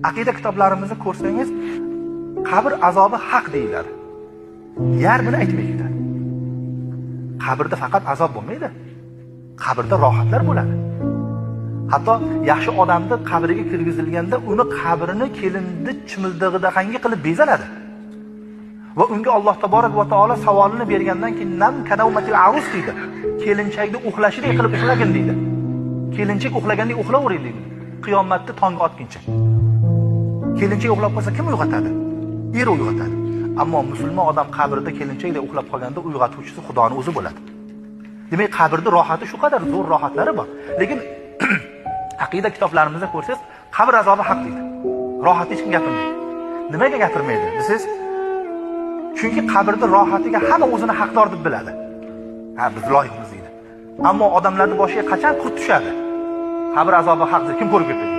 Aqida kitoblarimizni ko'rsangiz, qabr azobi haq deyiladi. Yarmini aytmay ketadi. Qabrda faqat azob bo'lmaydi. Qabrda rohatlar bo'ladi. Hatto yaxshi odamni qabriga kirgizilganda uni qabrini kelinni chimildig'ida qangi qilib bezaladi. Va unga Alloh taborak va taolo savolini bergandan keyin nam kanavmatil arus deydi. Kelinchakni uxlashidek qilib uxlagin deydi. Kelinchak uxlagandek uxlavering deydi. Qiyomatda tong otguncha. Kelinchak uxlab qolsa kim uyg'otadi? Er uyg'otadi. Ammo musulmon odam qabrida kelinchakdek uxlab qolganda uyg'otuvchisi Xudoning o'zi bo'ladi. Demak, qabrda rohati shu qadar zo'r rohatlari bor. Lekin aqida kitoblarimizda ko'rsangiz, qabr azobi haq deydi. Rohat hech kim gapirmaydi. Nimaga gapirmaydi desiz? Chunki qabrda rohatiga hamma o'zini haqdor deb biladi. Ha, biz loyiqmiz deydi. Ammo odamlarning boshiga qachon qurt tushadi? Qabr azobi haq deb kim ko'rib ketadi?